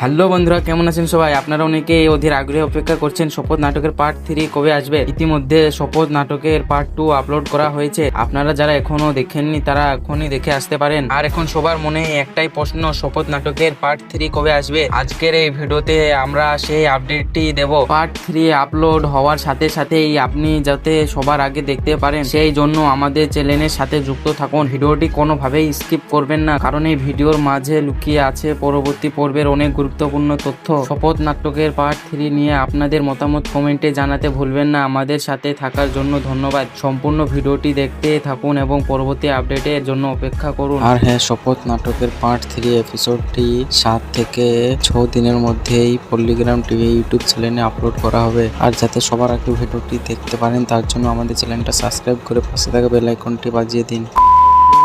Hello বন্ধুরা, কেমন আছেন সবাই? আপনারা অনেকে অধীর আগ্রহে অপেক্ষা করছেন শপথ নাটকের পার্ট 3 কবে আসবে। ইতিমধ্যে শপথ নাটকের পার্ট 2 আপলোড করা হয়েছে। আপনারা যারা এখনো দেখেননি তারা এখনই দেখে আসতে পারেন। আর এখন সবার মনে একটাই প্রশ্ন, শপথ নাটকের পার্ট 3 কবে আসবে। আজকের এই ভিডিওতে আমরা সেই আপডেটটি দেব। পার্ট 3 আপলোড হওয়ার সাথে সাথেই আপনি যাতে সবার আগে দেখতে পারেন সেই জন্য আমাদের চ্যানেলের সাথে যুক্ত থাকুন। ভিডিওটি কোনোভাবেই স্কিপ করবেন না, কারণ এই ভিডিওর মাঝে লুকিয়ে আছে পরবর্তী পর্বের অনেক গুরুত্বপূর্ণ তথ্য। শপথ নাটকের পার্ট 3 নিয়ে আপনাদের মতামত কমেন্টে জানাতে ভুলবেন না। আমাদের সাথে থাকার জন্য ধন্যবাদ। সম্পূর্ণ ভিডিওটি দেখতে থাকুন এবং পরবর্তী আপডেটের জন্য অপেক্ষা করুন। আর হ্যাঁ, শপথ নাটকের পার্ট 3 এপিসোডটি 7 থেকে 6 দিনের মধ্যেই পল্লিগ্রাম টিভি ইউটিউব চ্যানেলে আপলোড করা হবে। আর যাতে সবার আগে ভিডিওটি দেখতে পারেন তার জন্য আমাদের চ্যানেলটা সাবস্ক্রাইব করে পাশে থাকা বেল আইকনটি বাজিয়ে দিন।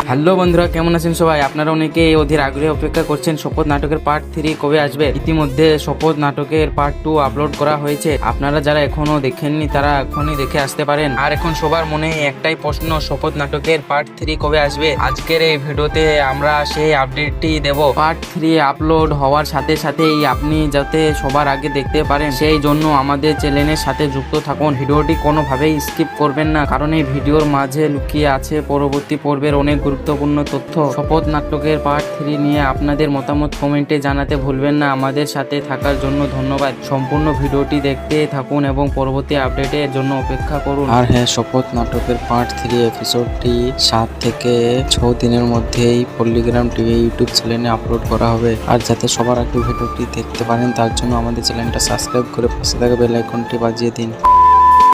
হ্যালো বন্ধুরা, কেমন আছেন সবাই? আপনারা অনেকে অধীর আগ্রহে অপেক্ষা করছেন শপথ নাটকের পার্ট 3 কবে আসবে। ইতিমধ্যে শপথ নাটকের পার্ট 2 আপলোড করা হয়েছে। আপনারা যারা এখনো দেখেননি তারা এখনই দেখে আসতে পারেন। আর এখন সবার মনে একটাই প্রশ্ন, শপথ নাটকের পার্ট 3 কবে আসবে। আজকের এই ভিডিওতে আমরা সেই আপডেটটি দেব। পার্ট 3 আপলোড হওয়ার সাথে সাথেই আপনি যাতে সবার আগে দেখতে পারেন সেই জন্য আমাদের চ্যানেলের সাথে যুক্ত থাকুন। ভিডিওটি কোনোভাবেই স্কিপ করবেন না, কারণ এই ভিডিওর মাঝে লুকিয়ে আছে পরবর্তী পর্বের অনেক গুরুত্বপূর্ণ তথ্য। শপথ নাটকের পার্ট 3 নিয়ে আপনাদের মতামত কমেন্টে জানাতে ভুলবেন না। আমাদের সাথে থাকার জন্য ধন্যবাদ। সম্পূর্ণ ভিডিওটি দেখতে থাকুন এবং পরবর্তী আপডেটের জন্য অপেক্ষা করুন। আর হ্যাঁ, শপথ নাটকের পার্ট 3 এপিসোডটি 7 থেকে 6 দিনের মধ্যেই পল্লিগ্রাম টিভি ইউটিউব চ্যানেলে আপলোড করা হবে। আর যাতে সবার আগে ভিডিওটি দেখতে পারেন তার জন্য আমাদের চ্যানেলটা সাবস্ক্রাইব করে পাশে থাকা বেল আইকনটি বাজিয়ে দিন।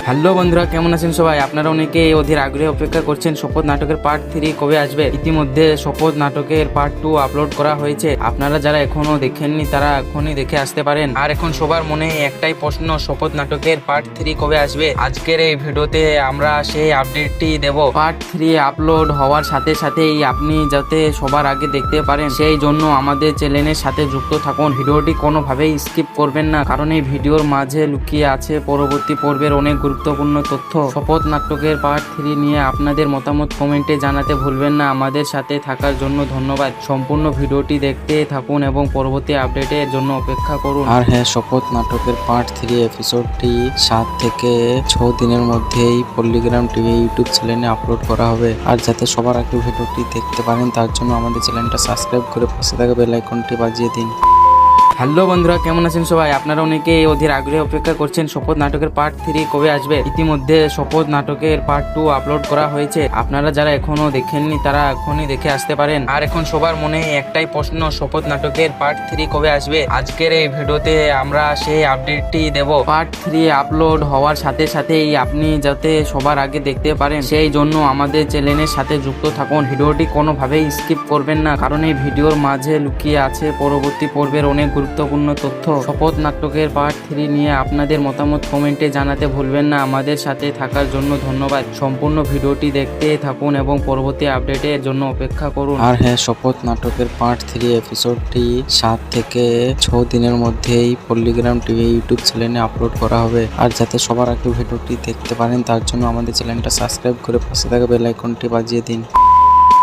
হ্যালো বন্ধুরা, কেমন আছেন সবাই? আপনারা অনেকে অধীর আগ্রহে অপেক্ষা করছেন শপথ নাটকের পার্ট 3 কবে আসবে। ইতিমধ্যে শপথ নাটকের পার্ট 2 আপলোড করা হয়েছে। আপনারা যারা এখনো দেখেননি তারা এখনই দেখে আসতে পারেন। আর এখন সবার মনে একটাই প্রশ্ন, শপথ নাটকের পার্ট 3 কবে আসবে। আজকের এই ভিডিওতে আমরা সেই আপডেটটি দেব। পার্ট 3 আপলোড হওয়ার সাথে সাথেই আপনি যাতে সবার আগে দেখতে পারেন সেই জন্য আমাদের চ্যানেলের সাথে যুক্ত থাকুন। ভিডিওটি কোনোভাবেই স্কিপ করবেন না, কারণ এই ভিডিওর মাঝে লুকিয়ে আছে পরবর্তী পর্বের অনেক গুরুত্বপূর্ণ তথ্য। শপথ নাটকের পার্ট 3 নিয়ে আপনাদের মতামত কমেন্টে জানাতে ভুলবেন না। আমাদের সাথে থাকার জন্য ধন্যবাদ। সম্পূর্ণ ভিডিওটি দেখতে থাকুন এবং পরবর্তী আপডেটের জন্য অপেক্ষা করুন। আর হ্যাঁ, শপথ নাটকের পার্ট 3 এপিসোডটি 7 থেকে 6 দিনের মধ্যেই পল্লিগ্রাম টিভি ইউটিউব চ্যানেলে আপলোড করা হবে। আর যাতে সবার আগে ভিডিওটি দেখতে পারেন তার জন্য আমাদের চ্যানেলটা সাবস্ক্রাইব করে পাশে থাকা বেল আইকনটি বাজিয়ে দিন। হ্যালো বন্ধুরা, কেমন আছেন সবাই? আপনারা অনেকে অধীর আগ্রহে অপেক্ষা করছেন শপথ নাটকের পার্ট 3 কবে আসবে। ইতিমধ্যে শপথ নাটকের পার্ট 2 আপলোড করা হয়েছে। আপনারা যারা এখনো দেখেননি তারা এখনই দেখে আসতে পারেন। আর এখন সবার মনে একটাই প্রশ্ন, শপথ নাটকের পার্ট 3 কবে আসবে। আজকের এই ভিডিওতে আমরা সেই আপডেটটি দেব। পার্ট 3 আপলোড হওয়ার সাথে সাথেই আপনি যাতে সবার আগে দেখতে পারেন সেই জন্য আমাদের চ্যানেলের সাথে যুক্ত থাকুন। ভিডিওটি কোনোভাবেই স্কিপ করবেন না, কারণ এই ভিডিওর মাঝে লুকিয়ে আছে পরবর্তী পর্বের অনেক গুরুত্বপূর্ণ তথ্য। শপথ নাটকের পার্ট 3 নিয়ে আপনাদের মতামত কমেন্টে জানাতে ভুলবেন না। আমাদের সাথে থাকার জন্য ধন্যবাদ। সম্পূর্ণ ভিডিওটি দেখতে থাকুন এবং পরবর্তী আপডেটের জন্য অপেক্ষা করুন। আর হ্যাঁ, শপথ নাটকের পার্ট 3 এপিসোডটি 7 থেকে 6 দিনের মধ্যেই পল্লিগ্রাম টিভি ইউটিউব চ্যানেলে আপলোড করা হবে। আর যাতে সবার আগে ভিডিওটি দেখতে পারেন তার জন্য আমাদের চ্যানেলটা সাবস্ক্রাইব করে পাশে থাকা বেল আইকনটি বাজিয়ে দিন।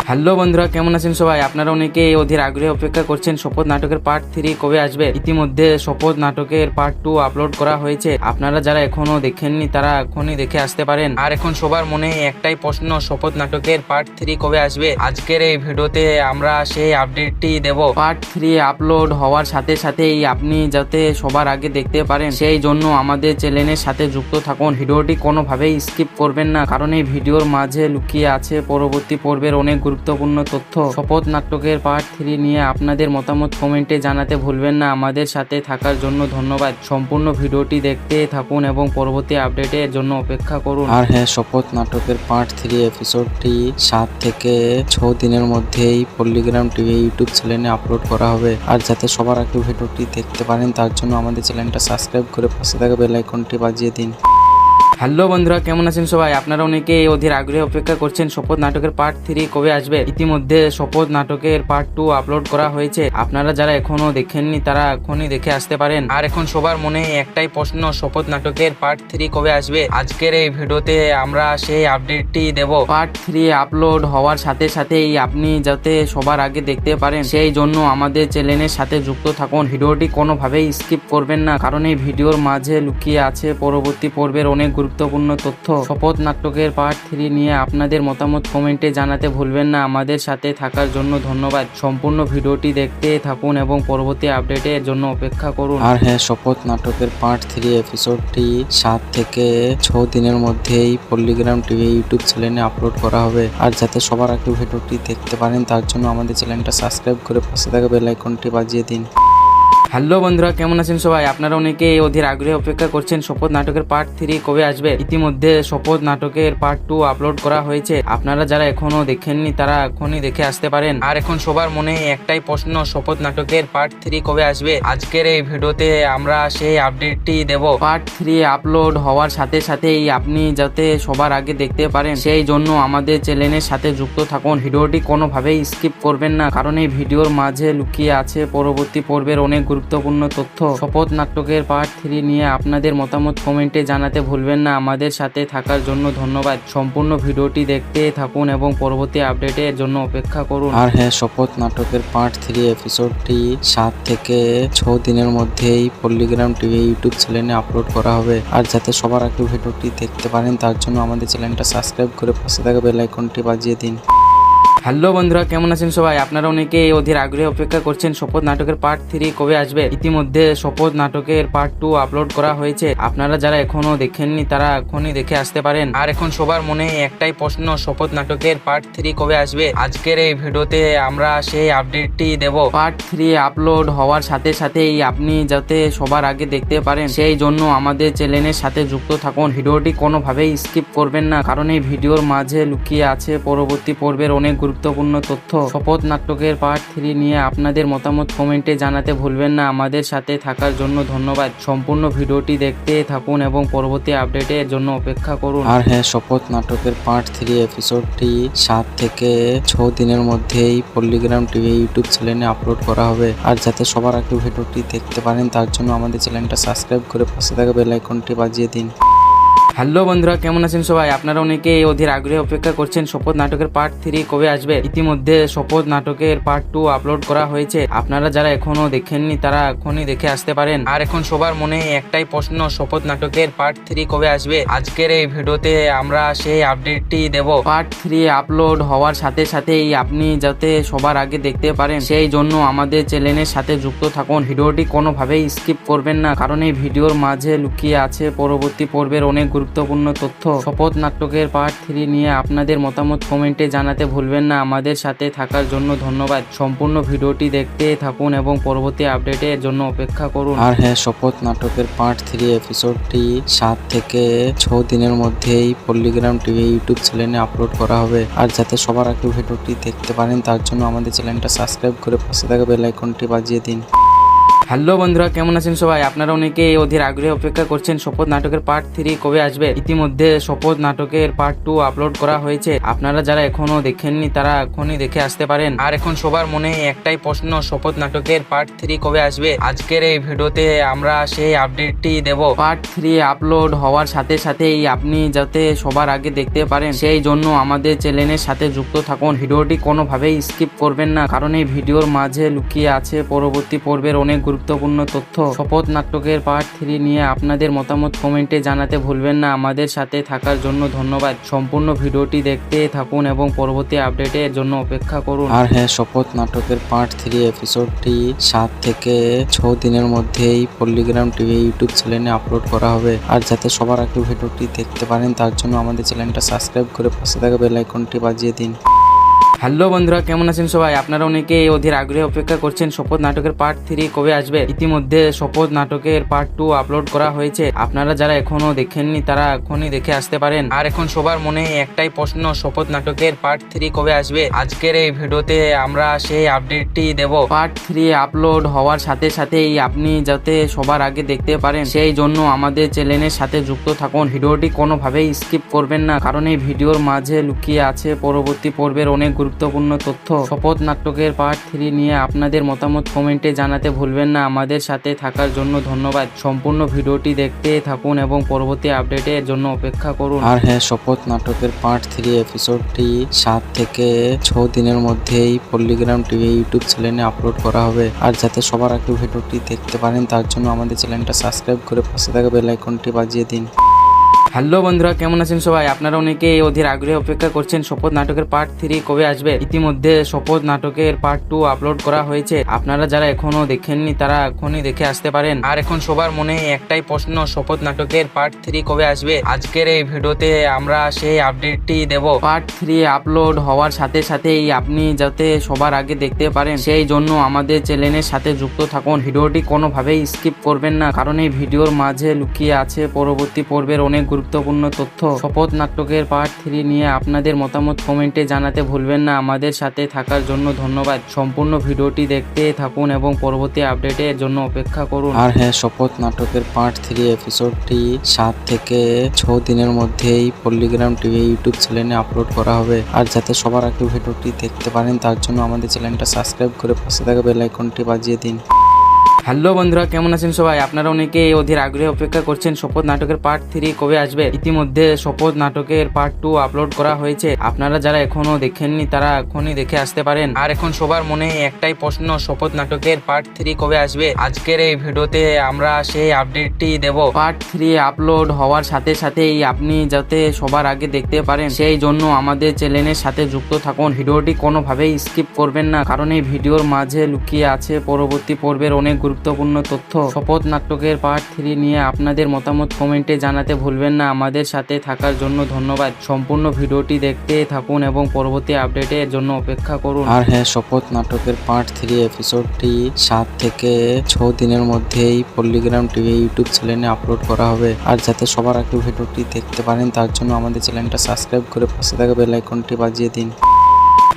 হ্যালো বন্ধুরা, কেমন আছেন সবাই? আপনারা অনেকে অধীর আগ্রহে অপেক্ষা করছেন শপথ নাটকের পার্ট 3 কবে আসবে। ইতিমধ্যে শপথ নাটকের পার্ট 2 আপলোড করা হয়েছে। আপনারা যারা এখনো দেখেননি তারা এখনই দেখে আসতে পারেন। আর এখন সবার মনে একটাই প্রশ্ন, শপথ নাটকের পার্ট 3 কবে আসবে। আজকের এই ভিডিওতে আমরা সেই আপডেটটি দেব। পার্ট 3 আপলোড হওয়ার সাথে সাথেই আপনি যাতে সবার আগে দেখতে পারেন সেই জন্য আমাদের চ্যানেলের সাথে যুক্ত থাকুন। ভিডিওটি কোনোভাবেই স্কিপ করবেন না, কারণ এই ভিডিওর মাঝে লুকিয়ে আছে পরবর্তী পর্বের অনেক গুরুত্বপূর্ণ তথ্য। শপথ নাটকের পার্ট 3 নিয়ে আপনাদের মতামত কমেন্টে জানাতে ভুলবেন না। আমাদের সাথে থাকার জন্য ধন্যবাদ। সম্পূর্ণ ভিডিওটি দেখতে থাকুন এবং পরবর্তী আপডেটের জন্য অপেক্ষা করুন। আর হ্যাঁ, শপথ নাটকের পার্ট 3 এপিসোডটি 7 থেকে 6 দিনের মধ্যেই পল্লিগ্রাম টিভি ইউটিউব চ্যানেলে আপলোড করা হবে। আর যাতে সবার আগে ভিডিওটি দেখতে পারেন তার জন্য আমাদের চ্যানেলটা সাবস্ক্রাইব করে পাশে থাকা বেল আইকনটি বাজিয়ে দিন। হ্যালো বন্ধুরা, কেমন আছেন সবাই? আপনারা অনেকে অধীর আগ্রহে অপেক্ষা করছেন শপথ নাটকের পার্ট 3 কবে আসবে। ইতিমধ্যে শপথ নাটকের পার্ট 2 আপলোড করা হয়েছে। আপনারা যারা এখনো দেখেননি তারা এখনই দেখে আসতে পারেন। আর এখন সবার মনে একটাই প্রশ্ন, শপথ নাটকের পার্ট 3 কবে আসবে। আজকের এই ভিডিওতে আমরা সেই আপডেটটি দেব। পার্ট 3 আপলোড হওয়ার সাথে সাথেই আপনি যাতে সবার আগে দেখতে পারেন সেই জন্য আমাদের চ্যানেলের সাথে যুক্ত থাকুন। ভিডিওটি কোনোভাবেই স্কিপ করবেন না, কারণ এই ভিডিওর মাঝে লুকিয়ে আছে পরবর্তী পর্বের অনেক গুরুত্বপূর্ণ তথ্য। শপথ নাটকের পার্ট 3 নিয়ে আপনাদের মতামত কমেন্টে জানাতে ভুলবেন না। আমাদের সাথে থাকার জন্য ধন্যবাদ। সম্পূর্ণ ভিডিওটি দেখতে থাকুন এবং পরবর্তী আপডেটের জন্য অপেক্ষা করুন। আর হ্যাঁ, শপথ নাটকের পার্ট 3 এপিসোডটি 7 থেকে 6 দিনের মধ্যেই পল্লিগ্রাম টিভি ইউটিউব চ্যানেলে আপলোড করা হবে। আর যাতে সবার আগে ভিডিওটি দেখতে পারেন তার জন্য আমাদের চ্যানেলটা সাবস্ক্রাইব করে পাশে থাকা বেল আইকনটি বাজিয়ে দিন। হ্যালো বন্ধুরা, কেমন আছেন সবাই? আপনারা অনেকে অধীর আগ্রহে অপেক্ষা করছেন শপথ নাটকের পার্ট 3 কবে আসবে। ইতিমধ্যে শপথ নাটকের পার্ট 2 আপলোড করা হয়েছে। আপনারা যারা এখনো দেখেননি তারা এখনই দেখে আসতে পারেন। আর এখন সবার মনে একটাই প্রশ্ন, শপথ নাটকের পার্ট 3 কবে আসবে। আজকের এই ভিডিওতে আমরা সেই আপডেটটি দেব। পার্ট 3 আপলোড হওয়ার সাথে সাথেই আপনি যাতে সবার আগে দেখতে পারেন সেই জন্য আমাদের চ্যানেলের সাথে যুক্ত থাকুন। ভিডিওটি কোনোভাবেই স্কিপ করবেন না, কারণ এই ভিডিওর মাঝে লুকিয়ে আছে পরবর্তী পর্বের অনেক গুরুত্বপূর্ণ তথ্য। শপথ নাটকের পার্ট 3 নিয়ে আপনাদের মতামত কমেন্টে জানাতে ভুলবেন না। আমাদের সাথে থাকার জন্য ধন্যবাদ। সম্পূর্ণ ভিডিওটি দেখতে থাকুন এবং পরবর্তী আপডেটের জন্য অপেক্ষা করুন। আর হ্যাঁ, শপথ নাটকের পার্ট 3 এপিসোডটি 7 থেকে 6 দিনের মধ্যেই পল্লিগ্রাম টিভি ইউটিউব চ্যানেলে আপলোড করা হবে। আর যাতে সবার আগে ভিডিওটি দেখতে পারেন তার জন্য আমাদের চ্যানেলটা সাবস্ক্রাইব করে পাশে থাকা বেল আইকনটি বাজিয়ে দিন। হ্যালো বন্ধুরা, কেমন আছেন সবাই? আপনারা অনেকে অধীর আগ্রহে অপেক্ষা করছেন শপথ নাটকের পার্ট 3 কবে আসবে। ইতিমধ্যে শপথ নাটকের পার্ট 2 আপলোড করা হয়েছে। আপনারা যারা এখনো দেখেননি তারা এখনই দেখে আসতে পারেন। আর এখন সবার মনে একটাই প্রশ্ন, শপথ নাটকের পার্ট 3 কবে আসবে। আজকের এই ভিডিওতে আমরা সেই আপডেটটি দেব। পার্ট 3 আপলোড হওয়ার সাথে সাথেই আপনি যাতে সবার আগে দেখতে পারেন সেই জন্য আমাদের চ্যানেলের সাথে যুক্ত থাকুন। ভিডিওটি কোনোভাবেই স্কিপ করবেন না, কারণ এই ভিডিওর মাঝে লুকিয়ে আছে পরবর্তী পর্বের অনেক গুরুত্বপূর্ণ তথ্য। শপথ নাটকের পার্ট 3 নিয়ে আপনাদের মতামত কমেন্টে জানাতে ভুলবেন না। আমাদের সাথে থাকার জন্য ধন্যবাদ। সম্পূর্ণ ভিডিওটি দেখতে থাকুন এবং পরবর্তী আপডেটের জন্য অপেক্ষা করুন। আর হ্যাঁ, শপথ নাটকের পার্ট 3 এপিসোডটি 7 থেকে 6 দিনের মধ্যেই পল্লিগ্রাম টিভি ইউটিউব চ্যানেলে আপলোড করা হবে। আর যাতে সবার আগে ভিডিওটি দেখতে পারেন তার জন্য আমাদের চ্যানেলটা সাবস্ক্রাইব করে পাশে থাকা বেল আইকনটি বাজিয়ে দিন। হ্যালো বন্ধুরা, কেমন আছেন সবাই? আপনারা অনেকে অধীর আগ্রহে অপেক্ষা করছেন শপথ নাটকের পার্ট 3 কবে আসবে। ইতিমধ্যে শপথ নাটকের পার্ট 2 আপলোড করা হয়েছে। আপনারা যারা এখনো দেখেননি তারা এখনই দেখে আসতে পারেন। আর এখন সবার মনে একটাই প্রশ্ন, শপথ নাটকের পার্ট 3 কবে আসবে। আজকের এই ভিডিওতে আমরা সেই আপডেটটি দেব। পার্ট 3 আপলোড হওয়ার সাথে সাথেই আপনি যাতে সবার আগে দেখতে পারেন সেই জন্য আমাদের চ্যানেলের সাথে যুক্ত থাকুন। ভিডিওটি কোনোভাবেই স্কিপ করবেন না, কারণ এই ভিডিওর মাঝে লুকিয়ে আছে পরবর্তী পর্বের অনেক গুরুত্বপূর্ণ তথ্য। শপথ নাটকের পার্ট 3 নিয়ে আপনাদের মতামত কমেন্টে জানাতে ভুলবেন না। আমাদের সাথে থাকার জন্য ধন্যবাদ। সম্পূর্ণ ভিডিওটি দেখতে থাকুন এবং পরবর্তী আপডেটের জন্য অপেক্ষা করুন। আর হ্যাঁ, শপথ নাটকের পার্ট 3 এপিসোডটি 7 থেকে 6 দিনের মধ্যেই পল্লিগ্রাম টিভি ইউটিউব চ্যানেলে আপলোড করা হবে। আর যাতে সবার আগে ভিডিওটি দেখতে পারেন তার জন্য আমাদের চ্যানেলটা সাবস্ক্রাইব করে পাশে থাকা বেল আইকনটি বাজিয়ে দিন। হ্যালো বন্ধুরা, কেমন আছেন সবাই? আপনারা অনেকে অধীর আগ্রহে অপেক্ষা করছেন শপথ নাটকের পার্ট 3 কবে আসবে। ইতিমধ্যে শপথ নাটকের পার্ট 2 আপলোড করা হয়েছে। আপনারা যারা এখনো দেখেননি তারা এখনই দেখে আসতে পারেন। আর এখন সবার মনে একটাই প্রশ্ন, শপথ নাটকের পার্ট 3 কবে আসবে। আজকের এই ভিডিওতে আমরা সেই আপডেটটি দেব। পার্ট 3 আপলোড হওয়ার সাথে সাথেই আপনি যাতে সবার আগে দেখতে পারেন সেই জন্য আমাদের চ্যানেলের সাথে যুক্ত থাকুন। ভিডিওটি কোনোভাবেই স্কিপ করবেন না, কারণ এই ভিডিওর মাঝে লুকিয়ে আছে পরবর্তী পর্বের অনেক গুরুত্বপূর্ণ তথ্য। শপথ নাটকের পার্ট 3 নিয়ে আপনাদের মতামত কমেন্টে জানাতে ভুলবেন না। আমাদের সাথে থাকার জন্য ধন্যবাদ। সম্পূর্ণ ভিডিওটি দেখতে থাকুন এবং পরবর্তী আপডেটের জন্য অপেক্ষা করুন। আর হ্যাঁ, শপথ নাটকের পার্ট 3 এপিসোডটি 7 থেকে 6 দিনের মধ্যেই পল্লিগ্রাম টিভি ইউটিউব চ্যানেলে আপলোড করা হবে। আর যাতে সবার আগে ভিডিওটি দেখতে পারেন তার জন্য আমাদের চ্যানেলটা সাবস্ক্রাইব করে পাশে থাকা বেল আইকনটি বাজিয়ে দিন। হ্যালো বন্ধুরা, কেমন আছেন সবাই? আপনারা অনেকে অধীর আগ্রহে অপেক্ষা করছেন শপথ নাটকের পার্ট 3 কবে আসবে। ইতিমধ্যে শপথ নাটকের পার্ট 2 আপলোড করা হয়েছে। আপনারা যারা এখনো দেখেননি তারা এখনই দেখে আসতে পারেন। আর এখন সবার মনে একটাই প্রশ্ন, শপথ নাটকের পার্ট 3 কবে আসবে। আজকের এই ভিডিওতে আমরা সেই আপডেটটি দেব। পার্ট 3 আপলোড হওয়ার সাথে সাথেই আপনি যাতে সবার আগে দেখতে পারেন সেই জন্য আমাদের চ্যানেলের সাথে যুক্ত থাকুন। ভিডিওটি কোনোভাবেই স্কিপ করবেন না, কারণ এই ভিডিওর মাঝে লুকিয়ে আছে পরবর্তী পর্বের অনেক গুরুত্বপূর্ণ তথ্য। শপথ নাটকের পার্ট 3 নিয়ে আপনাদের মতামত কমেন্টে জানাতে ভুলবেন না। আমাদের সাথে থাকার জন্য ধন্যবাদ। সম্পূর্ণ ভিডিওটি দেখতে থাকুন এবং পরবর্তী আপডেটের জন্য অপেক্ষা করুন। আর হ্যাঁ, শপথ নাটকের পার্ট 3 এপিসোডটি 7 থেকে 6 দিনের মধ্যেই পল্লিগ্রাম টিভি ইউটিউব চ্যানেলে আপলোড করা হবে। আর যাতে সবার আগে ভিডিওটি দেখতে পারেন তার জন্য আমাদের চ্যানেলটা সাবস্ক্রাইব করে পাশে থাকা বেল আইকনটি বাজিয়ে দিন। হ্যালো বন্ধুরা, কেমন আছেন সবাই? আপনারা অনেকে অধীর আগ্রহে অপেক্ষা করছেন শপথ নাটকের পার্ট 3 কবে আসবে। ইতিমধ্যে শপথ নাটকের পার্ট 2 আপলোড করা হয়েছে। আপনারা যারা এখনো দেখেননি তারা এখনই দেখে আসতে পারেন। আর এখন সবার মনে একটাই প্রশ্ন, শপথ নাটকের পার্ট 3 কবে আসবে। আজকের এই ভিডিওতে আমরা সেই আপডেটটি দেব। পার্ট 3 আপলোড হওয়ার সাথে সাথেই আপনি যাতে সবার আগে দেখতে পারেন সেই জন্য আমাদের চ্যানেলের সাথে যুক্ত থাকুন। ভিডিওটি কোনোভাবেই স্কিপ করবেন না, কারণ এই ভিডিওর মাঝে লুকিয়ে আছে পরবর্তী পর্বের অনেক গুরুত্বপূর্ণ তথ্য। শপথ নাটকের পার্ট 3 নিয়ে আপনাদের মতামত কমেন্টে জানাতে ভুলবেন না। আমাদের সাথে থাকার জন্য ধন্যবাদ। সম্পূর্ণ ভিডিওটি দেখতে থাকুন এবং পরবর্তী আপডেটের জন্য অপেক্ষা করুন। আর হ্যাঁ, শপথ নাটকের পার্ট 3 এপিসোডটি 7 থেকে 6 দিনের মধ্যেই পল্লিগ্রাম টিভি ইউটিউব চ্যানেলে আপলোড করা হবে। আর যাতে সবার আগে ভিডিওটি দেখতে পারেন তার জন্য আমাদের চ্যানেলটা সাবস্ক্রাইব করে পাশে থাকা বেল আইকনটি বাজিয়ে দিন। হ্যালো বন্ধুরা, কেমন আছেন সবাই? আপনারা অনেকে অধীর আগ্রহে অপেক্ষা করছেন শপথ নাটকের পার্ট 3 কবে আসবে। ইতিমধ্যে শপথ নাটকের পার্ট 2 আপলোড করা হয়েছে। আপনারা যারা এখনো দেখেননি তারা এখনই দেখে আসতে পারেন। আর এখন সবার মনে একটাই প্রশ্ন, শপথ নাটকের পার্ট 3 কবে আসবে। আজকের এই ভিডিওতে আমরা সেই আপডেটটি দেব। পার্ট 3 আপলোড হওয়ার সাথে সাথেই আপনি যাতে সবার আগে দেখতে পারেন সেই জন্য আমাদের চ্যানেলের সাথে যুক্ত থাকুন। ভিডিওটি কোনোভাবেই স্কিপ করবেন না, কারণ এই ভিডিওর মাঝে লুকিয়ে আছে পরবর্তী পর্বের অনেক গুরুত্বপূর্ণ তথ্য। শপথ নাটকের পার্ট 3 নিয়ে আপনাদের মতামত কমেন্টে জানাতে ভুলবেন না। আমাদের সাথে থাকার জন্য ধন্যবাদ। সম্পূর্ণ ভিডিওটি দেখতে থাকুন এবং পরবর্তী আপডেটের জন্য অপেক্ষা করুন। আর হ্যাঁ, শপথ নাটকের পার্ট 3 এপিসোডটি 7 থেকে 6 দিনের মধ্যেই পল্লিগ্রাম টিভি ইউটিউব চ্যানেলে আপলোড করা হবে। আর যাতে সবার আগে ভিডিওটি দেখতে পারেন তার জন্য আমাদের চ্যানেলটা সাবস্ক্রাইব করে পাশে থাকা বেল আইকনটি বাজিয়ে দিন।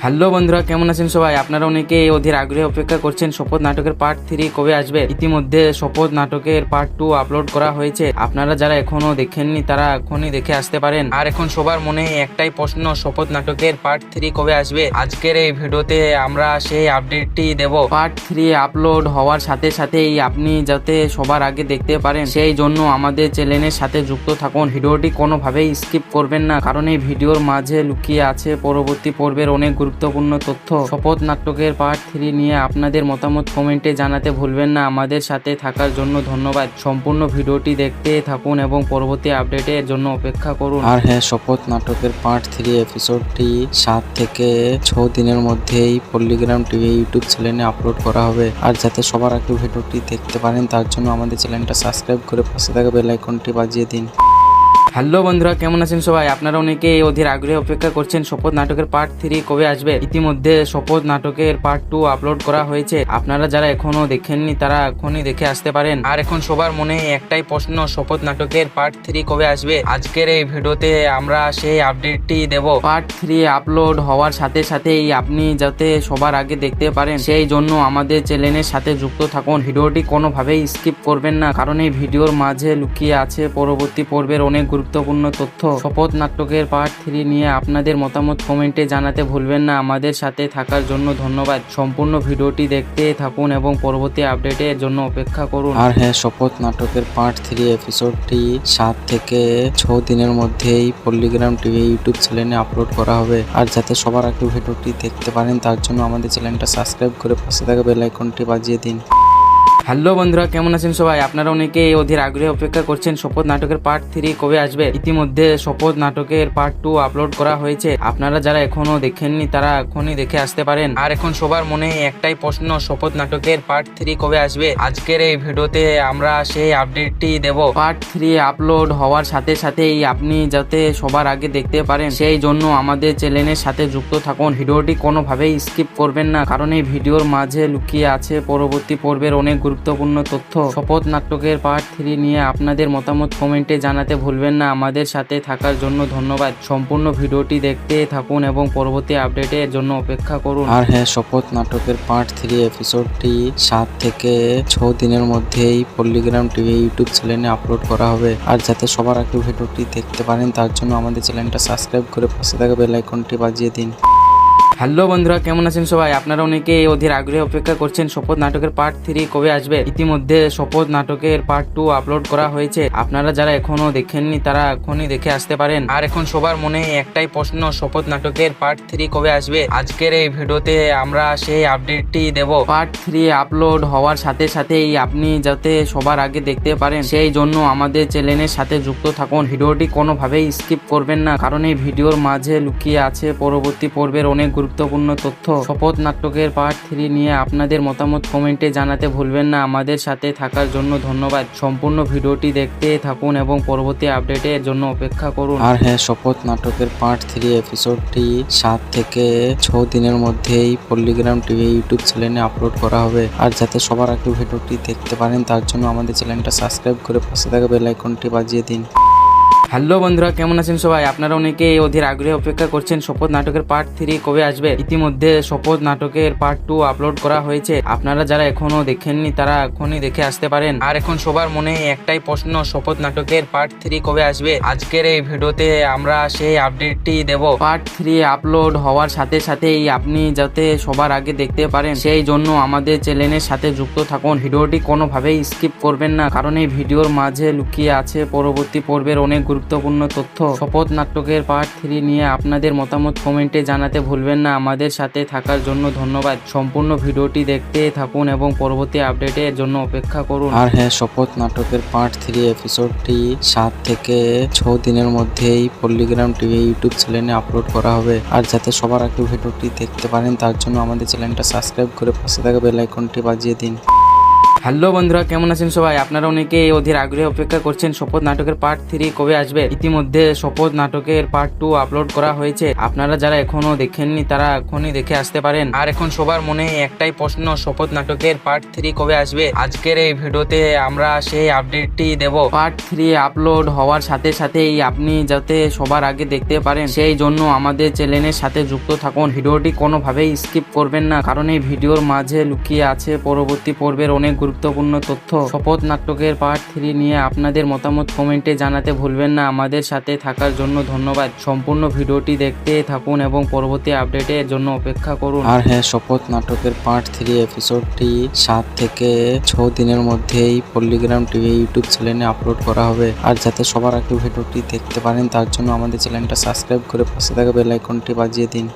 হ্যালো বন্ধুরা, কেমন আছেন সবাই? আপনারা অনেকে অধীর আগ্রহে অপেক্ষা করছেন শপথ নাটকের পার্ট 3 কবে আসবে। ইতিমধ্যে শপথ নাটকের পার্ট 2 আপলোড করা হয়েছে। আপনারা যারা এখনো দেখেননি তারা এখনই দেখে আসতে পারেন। আর এখন সবার মনে একটাই প্রশ্ন, শপথ নাটকের পার্ট 3 কবে আসবে। আজকের এই ভিডিওতে আমরা সেই আপডেটটি দেব। পার্ট 3 আপলোড হওয়ার সাথে সাথেই আপনি যাতে সবার আগে দেখতে পারেন সেই জন্য আমাদের চ্যানেলের সাথে যুক্ত থাকুন। ভিডিওটি কোনোভাবেই স্কিপ করবেন না, কারণ এই ভিডিওর মাঝে লুকিয়ে আছে পরবর্তী পর্বের অনেক গুরুত্বপূর্ণ তথ্য। শপথ নাটকের পার্ট 3 নিয়ে আপনাদের মতামত কমেন্টে জানাতে ভুলবেন না। আমাদের সাথে থাকার জন্য ধন্যবাদ। সম্পূর্ণ ভিডিওটি দেখতে থাকুন এবং পরবর্তী আপডেটের জন্য অপেক্ষা করুন। আর হ্যাঁ, শপথ নাটকের পার্ট 3 এপিসোডটি 7 থেকে 6 দিনের মধ্যেই পল্লিগ্রাম টিভি ইউটিউব চ্যানেলে আপলোড করা হবে। আর যাতে সবার আগে ভিডিওটি দেখতে পারেন তার জন্য আমাদের চ্যানেলটা সাবস্ক্রাইব করে পাশে থাকা বেল আইকনটি বাজিয়ে দিন। হ্যালো বন্ধুরা, কেমন আছেন সবাই? আপনারা অনেকে অধীর আগ্রহে অপেক্ষা করছেন শপথ নাটকের পার্ট 3 কবে আসবে। ইতিমধ্যে শপথ নাটকের পার্ট 2 আপলোড করা হয়েছে। আপনারা যারা এখনো দেখেননি তারা এখনই দেখে আসতে পারেন। আর এখন সবার মনে একটাই প্রশ্ন, শপথ নাটকের পার্ট 3 কবে আসবে। আজকের এই ভিডিওতে আমরা সেই আপডেটটি দেব। পার্ট 3 আপলোড হওয়ার সাথে সাথেই আপনি যাতে সবার আগে দেখতে পারেন সেই জন্য আমাদের চ্যানেলের সাথে যুক্ত থাকুন। ভিডিওটি কোনোভাবেই স্কিপ করবেন না, কারণ এই ভিডিওর মাঝে লুকিয়ে আছে পরবর্তী পর্বের অনেক গুরুত্বপূর্ণ তথ্য। শপথ নাটকের পার্ট 3 নিয়ে আপনাদের মতামত কমেন্টে জানাতে ভুলবেন না। আমাদের সাথে থাকার জন্য ধন্যবাদ। সম্পূর্ণ ভিডিওটি দেখতে থাকুন এবং পরবর্তী আপডেটের জন্য অপেক্ষা করুন। আর হ্যাঁ, শপথ নাটকের পার্ট 3 এপিসোডটি 7 থেকে 6 দিনের মধ্যেই পল্লিগ্রাম টিভি ইউটিউব চ্যানেলে আপলোড করা হবে। আর যাতে সবার আগে ভিডিওটি দেখতে পারেন তার জন্য আমাদের চ্যানেলটা সাবস্ক্রাইব করে পাশে থাকা বেল আইকনটি বাজিয়ে দিন। হ্যালো বন্ধুরা, কেমন আছেন সবাই? আপনারা অনেকেই অধীর আগ্রহে অপেক্ষা করছেন শপথ নাটকের পার্ট 3 কবে আসবে। ইতিমধ্যে শপথ নাটকের পার্ট 2 আপলোড করা হয়েছে। আপনারা যারা এখনো দেখেননি তারা এখনই দেখে আসতে পারেন। আর এখন সবার মনে একটাই প্রশ্ন, শপথ নাটকের পার্ট 3 কবে আসবে। আজকের এই ভিডিওতে আমরা সেই আপডেটটি দেব। পার্ট 3 আপলোড হওয়ার সাথে সাথেই আপনি যাতে সবার আগে দেখতে পারেন সেই জন্য আমাদের চ্যানেলের সাথে যুক্ত থাকুন। ভিডিওটি কোনোভাবেই স্কিপ করবেন না, কারণ এই ভিডিওর মাঝে লুকিয়ে আছে পরবর্তী পর্বের অনেক গুরুত্বপূর্ণ তথ্য। শপথ নাটকের পার্ট 3 নিয়ে আপনাদের মতামত কমেন্টে জানাতে ভুলবেন না। আমাদের সাথে থাকার জন্য ধন্যবাদ। সম্পূর্ণ ভিডিওটি দেখতে থাকুন এবং পরবর্তী আপডেটের জন্য অপেক্ষা করুন। আর হ্যাঁ, শপথ নাটকের পার্ট 3 এপিসোডটি 7 থেকে 6 দিনের মধ্যেই পল্লিগ্রাম টিভি ইউটিউব চ্যানেলে আপলোড করা হবে। আর যাতে সবার আগে ভিডিওটি দেখতে পারেন তার জন্য আমাদের চ্যানেলটা সাবস্ক্রাইব করে পাশে থাকা বেল আইকনটি বাজিয়ে দিন। হ্যালো বন্ধুরা, কেমন আছেন সবাই? আপনারা অনেকেই অধীর আগ্রহে অপেক্ষা করছেন শপথ নাটকের পার্ট 3 কবে আসবে। ইতিমধ্যে শপথ নাটকের পার্ট 2 আপলোড করা হয়েছে। আপনারা যারা এখনো দেখেননি তারা এখনই দেখে আসতে পারেন। আর এখন সবার মনে একটাই প্রশ্ন, শপথ নাটকের পার্ট 3 কবে আসবে। আজকের এই ভিডিওতে আমরা সেই আপডেটটি দেব। পার্ট 3 আপলোড হওয়ার সাথে সাথেই আপনি যাতে সবার আগে দেখতে পারেন সেই জন্য আমাদের চ্যানেলের সাথে যুক্ত থাকুন। ভিডিওটি কোনোভাবেই স্কিপ করবেন না, কারণ এই ভিডিওর মাঝে লুকিয়ে আছে পরবর্তী পর্বের অনেক গুরুত্বপূর্ণ তথ্য। শপথ নাটকের পার্ট 3 নিয়ে আপনাদের মতামত কমেন্টে জানাতে ভুলবেন না। আমাদের সাথে থাকার জন্য ধন্যবাদ। সম্পূর্ণ ভিডিওটি দেখতে থাকুন এবং পরবর্তী আপডেটের জন্য অপেক্ষা করুন। আর হ্যাঁ, শপথ নাটকের পার্ট 3 এপিসোডটি 7 থেকে 6 দিনের মধ্যেই পল্লিগ্রাম টিভি ইউটিউব চ্যানেলে আপলোড করা হবে। আর যাতে সবার আগে ভিডিওটি দেখতে পারেন তার জন্য আমাদের চ্যানেলটা সাবস্ক্রাইব করে পাশে থাকা বেল আইকনটি বাজিয়ে দিন। হ্যালো বন্ধুরা, কেমন আছেন সবাই? আপনারা অনেকেই অধীর আগ্রহে অপেক্ষা করছেন শপথ নাটকের পার্ট 3 কবে আসবে। ইতিমধ্যে শপথ নাটকের পার্ট 2 আপলোড করা হয়েছে। আপনারা যারা এখনো দেখেননি তারা এখনই দেখে আসতে পারেন। আর এখন সবার মনে একটাই প্রশ্ন, শপথ নাটকের পার্ট 3 কবে আসবে। আজকের এই ভিডিওতে আমরা সেই আপডেটটি দেব। পার্ট 3 আপলোড হওয়ার সাথে সাথেই আপনি যাতে সবার আগে দেখতে পারেন সেই জন্য আমাদের চ্যানেলের সাথে যুক্ত থাকুন। ভিডিওটি কোনোভাবেই স্কিপ করবেন না, কারণ এই ভিডিওর মাঝে লুকিয়ে আছে পরবর্তী পর্বের অনেক গুরুত্বপূর্ণ তথ্য। শপথ নাটকের পার্ট 3 নিয়ে আপনাদের মতামত কমেন্টে জানাতে ভুলবেন না। আমাদের সাথে থাকার জন্য ধন্যবাদ। সম্পূর্ণ ভিডিওটি দেখতে থাকুন এবং পরবর্তী আপডেটের জন্য অপেক্ষা করুন। আর হ্যাঁ, শপথ নাটকের পার্ট 3 এপিসোডটি 7 থেকে 6 দিনের মধ্যেই পল্লিগ্রাম টিভি ইউটিউব চ্যানেলে আপলোড করা হবে। আর যাতে সবার আগে ভিডিওটি দেখতে পারেন তার জন্য আমাদের চ্যানেলটা সাবস্ক্রাইব করে পাশে থাকা বেল আইকনটি বাজিয়ে দিন। হ্যালো বন্ধুরা, কেমন আছেন সবাই? আপনারা অনেকেই অধীর আগ্রহে অপেক্ষা করছেন শপথ নাটকের পার্ট 3 কবে আসবে। ইতিমধ্যে শপথ নাটকের পার্ট 2 আপলোড করা হয়েছে। আপনারা যারা এখনো দেখেননি তারা এখনই দেখে আসতে পারেন। আর এখন সবার মনে একটাই প্রশ্ন, শপথ নাটকের পার্ট 3 কবে আসবে। আজকের এই ভিডিওতে আমরা সেই আপডেটটি দেব। পার্ট 3 আপলোড হওয়ার সাথে সাথেই আপনি যাতে সবার আগে দেখতে পারেন সেই জন্য আমাদের চ্যানেলের সাথে যুক্ত থাকুন। ভিডিওটি কোনোভাবেই স্কিপ করবেন না, কারণ এই ভিডিওর মাঝে লুকিয়ে আছে পরবর্তী পর্বের অনেক গুরুত্বপূর্ণ তথ্য। শপথ নাটকের পার্ট 3 নিয়ে আপনাদের মতামত কমেন্টে জানাতে ভুলবেন না। আমাদের সাথে থাকার জন্য ধন্যবাদ। সম্পূর্ণ ভিডিওটি দেখতে থাকুন এবং পরবর্তী আপডেটের জন্য অপেক্ষা করুন। আর হ্যাঁ, শপথ নাটকের পার্ট 3 এপিসোডটি 7 থেকে 6 দিনের মধ্যেই পল্লিগ্রাম টিভি ইউটিউব চ্যানেলে আপলোড করা হবে। আর যাতে সবার আগে ভিডিওটি দেখতে পারেন তার জন্য আমাদের চ্যানেলটা সাবস্ক্রাইব করে পাশে থাকা বেল আইকনটি বাজিয়ে দিন।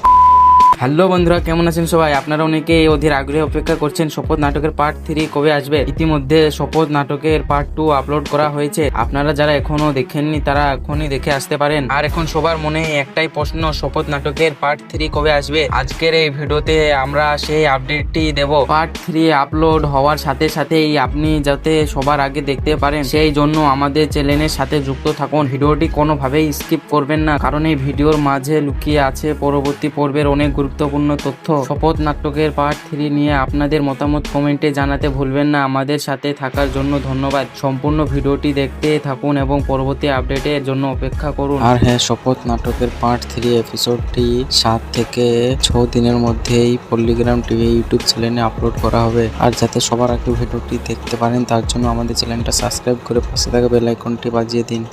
হ্যালো বন্ধুরা, কেমন আছেন সবাই? আপনারা অনেকেই অধীর আগ্রহে অপেক্ষা করছেন শপথ নাটকের পার্ট 3 কবে আসবে। ইতিমধ্যে শপথ নাটকের পার্ট 2 আপলোড করা হয়েছে। আপনারা যারা এখনো দেখেননি তারা এখনই দেখে আসতে পারেন। আর এখন সবার মনে একটাই প্রশ্ন, শপথ নাটকের পার্ট 3 কবে আসবে। আজকের এই ভিডিওতে আমরা সেই আপডেটটি দেব। পার্ট 3 আপলোড হওয়ার সাথে সাথেই আপনি যাতে সবার আগে দেখতে পারেন সেই জন্য আমাদের চ্যানেলের সাথে যুক্ত থাকুন। ভিডিওটি কোনোভাবেই স্কিপ করবেন না, কারণ এই ভিডিওর মাঝে লুকিয়ে আছে পরবর্তী পর্বের অনেক গুরুত্বপূর্ণ তথ্য। শপথ নাটকের পার্ট 3 নিয়ে আপনাদের মতামত কমেন্টে জানাতে ভুলবেন না। আমাদের সাথে থাকার জন্য ধন্যবাদ। সম্পূর্ণ ভিডিওটি দেখতে থাকুন এবং পরবর্তী আপডেটের জন্য অপেক্ষা করুন। আর হ্যাঁ, শপথ নাটকের পার্ট 3 এপিসোডটি 7 থেকে 6 দিনের মধ্যেই পল্লিগ্রাম টিভি ইউটিউব চ্যানেলে আপলোড করা হবে। আর যাতে সবার আগে ভিডিওটি দেখতে পারেন তার জন্য আমাদের চ্যানেলটা সাবস্ক্রাইব করে পাশে থাকা বেল আইকনটি বাজিয়ে দিন।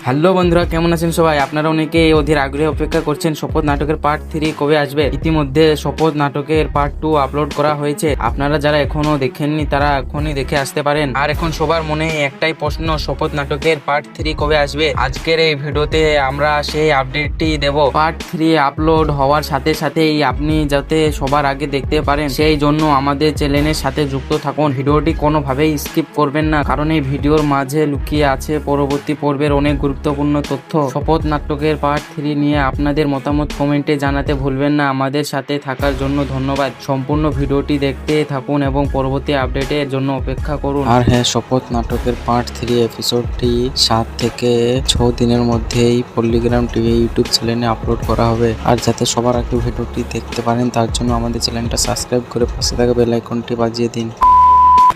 হ্যালো বন্ধুরা, কেমন আছেন সবাই? আপনারা অনেকে অধীর আগ্রহে অপেক্ষা করছেন শপথ নাটকের পার্ট 3 কবে আসবে। ইতিমধ্যে শপথ নাটকের পার্ট 2 আপলোড করা হয়েছে। আপনারা যারা এখনো দেখেননি তারা এখনই দেখে আসতে পারেন। আর এখন সবার মনে একটাই প্রশ্ন, শপথ নাটকের পার্ট 3 কবে আসবে। আজকের এই ভিডিওতে আমরা সেই আপডেটটি দেব। পার্ট 3 আপলোড হওয়ার সাথে সাথেই আপনি যাতে সবার আগে দেখতে পারেন সেই জন্য আমাদের চ্যানেলের সাথে যুক্ত থাকুন। ভিডিওটি কোনোভাবেই স্কিপ করবেন না, কারণ এই ভিডিওর মাঝে লুকিয়ে আছে পরবর্তী পর্বের অনেক গুরুত্বপূর্ণ তথ্য। শপথ নাটকের পার্ট 3 নিয়ে আপনাদের মতামত কমেন্টে জানাতে ভুলবেন না। আমাদের সাথে থাকার জন্য ধন্যবাদ। সম্পূর্ণ ভিডিওটি দেখতে থাকুন এবং পরবর্তী আপডেটের জন্য অপেক্ষা করুন। আর হ্যাঁ, শপথ নাটকের পার্ট 3 এপিসোডটি 7 থেকে 6 দিনের মধ্যেই পল্লিগ্রাম টিভি ইউটিউব চ্যানেলে আপলোড করা হবে। আর যাতে সবার আগে ভিডিওটি দেখতে পারেন তার জন্য আমাদের চ্যানেলটা সাবস্ক্রাইব করে পাশে থাকা বেল আইকনটি বাজিয়ে দিন।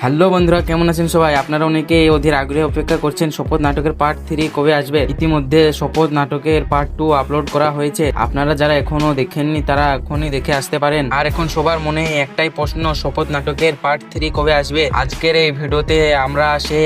হ্যালো বন্ধুরা, কেমন আছেন সবাই? আপনারা অনেকে অধীর আগ্রহে অপেক্ষা করছেন শপথ নাটকের পার্ট 3 কবে আসবে। ইতিমধ্যে শপথ নাটকের পার্ট 2 আপলোড করা হয়েছে। আপনারা যারা এখনো দেখেননি তারা এখনই দেখে আসতে পারেন। আর এখন সবার মনে একটাই প্রশ্ন, শপথ নাটকের পার্ট 3 কবে আসবে। আজকের এই ভিডিওতে আমরা সেই